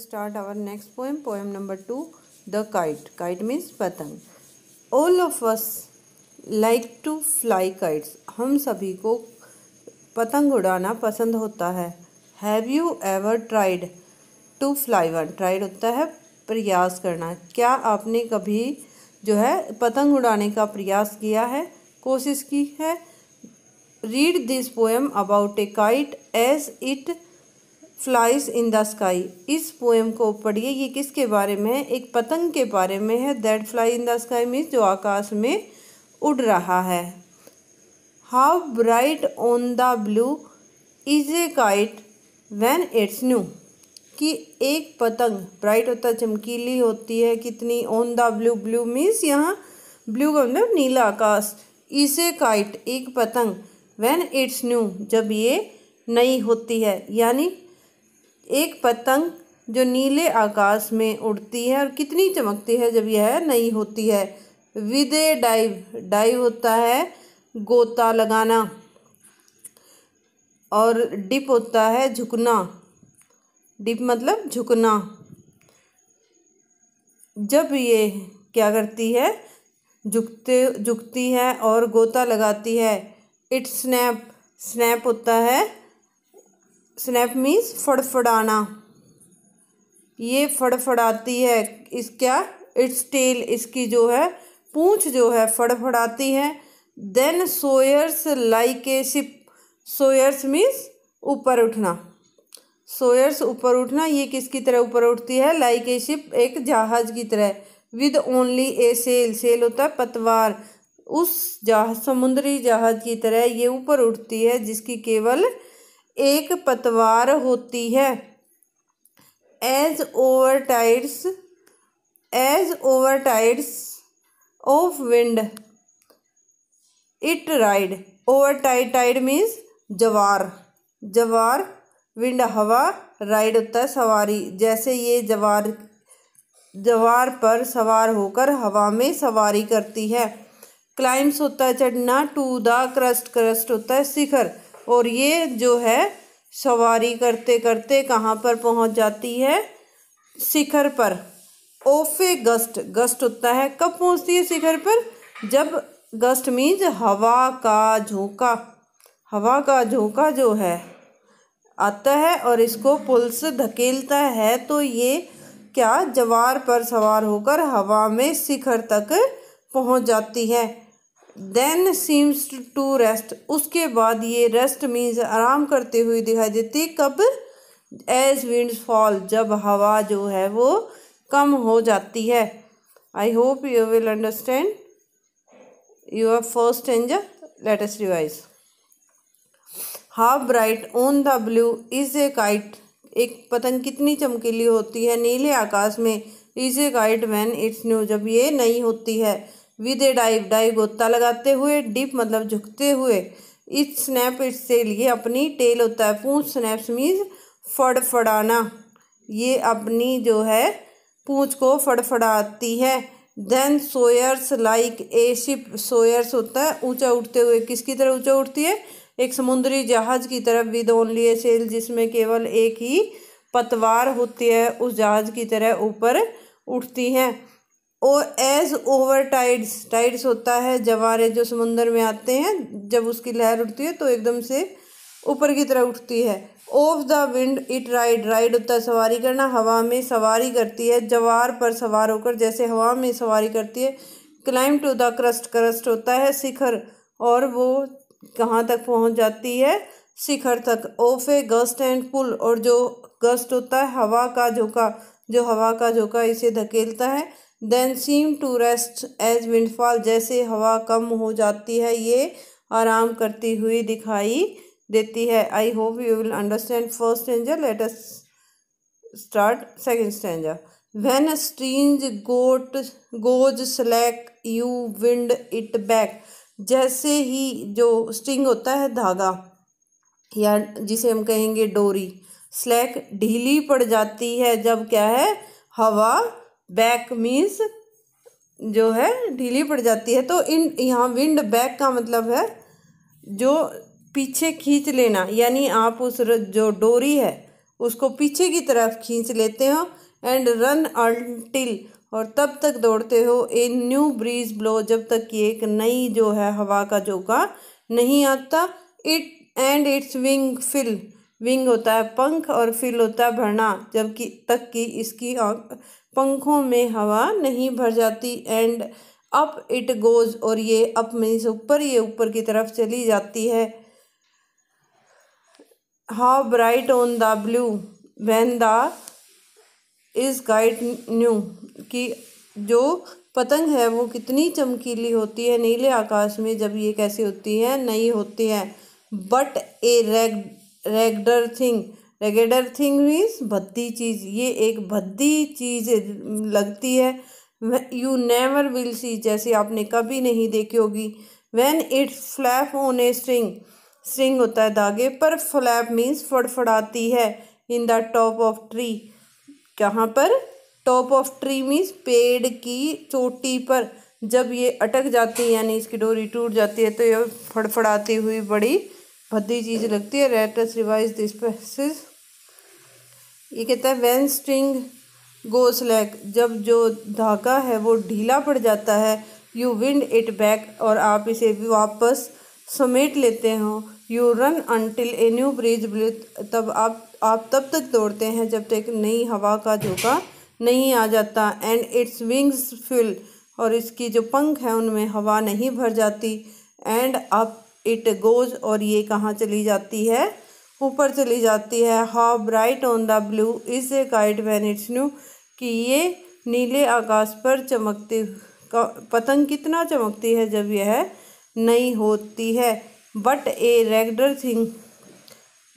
us start our next poem. Poem number 2, The Kite. Kite means पतंग. All of us like to fly kites. हम सभी को पतंग उड़ाना पसंद होता है. Have you ever tried to fly one? Tried होता है प्रयास करना. क्या आपने कभी जो है पतंग उड़ाने का प्रयास किया है, कोशिश की है? Read this poem about a kite as it flies in the sky. इस पोएम को पढ़िए. ये किसके बारे में है? एक पतंग के बारे में है. That fly in the sky means जो आकाश में उड़ रहा है. How bright on the blue is a kite when it's new. कि एक पतंग ब्राइट होता है, चमकीली होती है. कितनी? On the blue. Blue means यहाँ ब्लू का मतलब नीला आकाश. इज ए काइट एक पतंग. व्हेन इट्स न्यू जब ये नई होती है. यानी एक पतंग जो नीले आकाश में उड़ती है और कितनी चमकती है जब यह नई होती है. With A dive. डाइव होता है गोता लगाना और डिप होता है झुकना. डिप मतलब झुकना. जब ये क्या करती है? झुकती है और गोता लगाती है. It snap. स्नैप होता है, स्नैप मीन्स फड़फड़ाना. ये फड़फड़ाती है. इसका इट्स टेल इसकी जो है पूंछ जो है फड़फड़ाती है. Then soars like a ship. Soars means ऊपर उठना. सोयर्स ऊपर उठना. ये किसकी तरह ऊपर उठती है? लाइक ए शिप एक जहाज की तरह. With only a sail. Sail होता है पतवार. उस जहाज समुद्री जहाज की तरह ये ऊपर उठती है जिसकी केवल एक पतवार होती है. As over tides of wind it ride. Over tide means जवार. जवार विंड हवा. राइड होता है सवारी. जैसे ये जवार पर सवार होकर हवा में सवारी करती है. क्लाइम्स होता है चढ़ना. To the crust. क्रस्ट होता है शिखर. और ये जो है सवारी करते करते कहाँ पर पहुँच जाती है? शिखर पर. Of a gust. गस्ट होता है कब पहुँचती है शिखर पर? जब गस्ट मीन्स हवा का झोंका. हवा का झोंका जो है आता है और इसको पुल से धकेलता है तो ये क्या जवार पर सवार होकर हवा में शिखर तक पहुँच जाती है. Then seems to rest. उसके बाद ये रेस्ट मीन्स आराम करते हुए दिखाई देती. कब? एज विंड्स फॉल जब हवा जो है वो कम हो जाती है. I hope you will understand your first stanza. Let us revise. How bright on the blue is a kite. एक पतंग कितनी चमकीली होती है नीले आकाश में. Is a kite when it's new जब ये नई होती है. With A dive. डाइव गोता लगाते हुए. डिप मतलब झुकते हुए. It snap its tail. ये अपनी टेल होता है पूंछ. स्नैप्स मीन्स फड़फड़ाना. ये अपनी जो है पूंछ को फड़फड़ाती है. Then soars like a ship. Soars होता है ऊंचा उठते हुए. किसकी तरह ऊंचा उठती है? एक समुद्री जहाज की तरफ. विद ओनली ए सेल जिसमें केवल एक ही पतवार होती है उस जहाज की तरह ऊपर उठती हैं. और एज ओवर टाइड्स. टाइड्स होता है जवारे जो समुद्र में आते हैं. जब उसकी लहर उठती है तो एकदम से ऊपर की तरह उठती है. Of the wind it ride. Ride होता है सवारी करना. हवा में सवारी करती है जवार पर सवार होकर जैसे हवा में सवारी करती है. Climb to the crust. Crust होता है शिखर और वो कहाँ तक पहुँच जाती है? शिखर तक. Of a gust and pull. और जो गस्ट होता है हवा का झोंका. जो हवा का झोंका इसे धकेलता है. Then seem to rest as windfall. जैसे हवा कम हो जाती है ये आराम करती हुई दिखाई देती है. I hope you will understand first stanza. Let us start second stanza. When a string goes slack you wind it back. जैसे ही जो स्ट्रिंग होता है धागा या जिसे हम कहेंगे डोरी. स्लैक ढीली पड़ जाती है जब क्या है? हवा. बैक मीन्स जो है ढीली पड़ जाती है. तो यहाँ विंड बैक का मतलब है जो पीछे खींच लेना. यानी आप उस जो डोरी है उसको पीछे की तरफ खींच लेते हो। एंड रन अनटिल, और तब तक दौड़ते हो, ए न्यू ब्रीज ब्लो, जब तक कि एक नई जो है हवा का झोंका नहीं आता। इट्स विंग फिल, विंग होता है पंख और फिल होता है भरना, जबकि तक कि इसकी पंखों में हवा नहीं भर जाती। एंड अप इट गोज, और ये अप मीन्स ऊपर, ये ऊपर की तरफ चली जाती है। How bright on the blue when the is guide new, कि जो पतंग है वो कितनी चमकीली होती है नीले आकाश में, जब ये कैसी होती है, नई होती है। But a raggeder thing, raggeder thing means भद्दी चीज़, ये एक भद्दी चीज़ लगती है। यू नेवर विल सी, जैसे आपने कभी नहीं देखी होगी। When it's flap on a string, string होता है धागे पर, फ्लैप मीन्स फड़फड़ाती है। In the top of tree, कहाँ पर, टॉप ऑफ ट्री मीन्स पेड़ की चोटी पर, जब ये अटक जाती है यानी इसकी डोरी टूट जाती है तो ये फड़फड़ाती हुई बड़ी भद्दी चीज़ लगती है। Let us revise this passage. ये कहता है व्हेन स्ट्रिंग गो स्लैक, जब जो धागा है वो ढीला पड़ जाता है। यू विंड इट बैक, और आप इसे भी वापस समेट लेते हो। You run until a new breeze blow, तब आप तब तक दौड़ते हैं जब तक नई हवा का झोंका नहीं आ जाता। एंड इट्स विंग्स फिल, और इसकी जो पंख है उनमें हवा नहीं भर जाती। एंड अप इट गोज, और ये कहाँ चली जाती है, ऊपर चली जाती है। How bright on the blue is a kite when it's new, कि ये नीले आकाश पर चमकती पतंग कितना चमकती है जब यह नई होती है। बट ए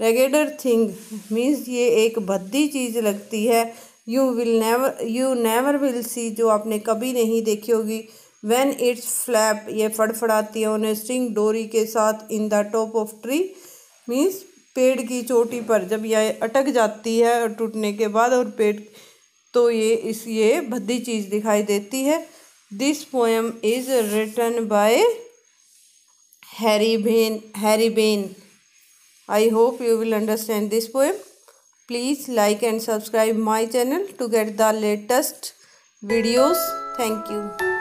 रेगेडर थिंग मीन्स ये एक भद्दी चीज़ लगती है। यू नेवर विल सी, जो आपने कभी नहीं देखी होगी। व्हेन इट्स फ्लैप, ये फड़फड़ाती है ऑन ए स्ट्रिंग, डोरी के साथ। In the top of tree means पेड़ की चोटी पर, जब यह अटक जाती है और टूटने के बाद, और पेड़ तो ये भद्दी चीज़ दिखाई देती है। This poem is written by Harry Ben. I hope you will understand this poem. Please like and subscribe my channel to get the latest videos. Thank you.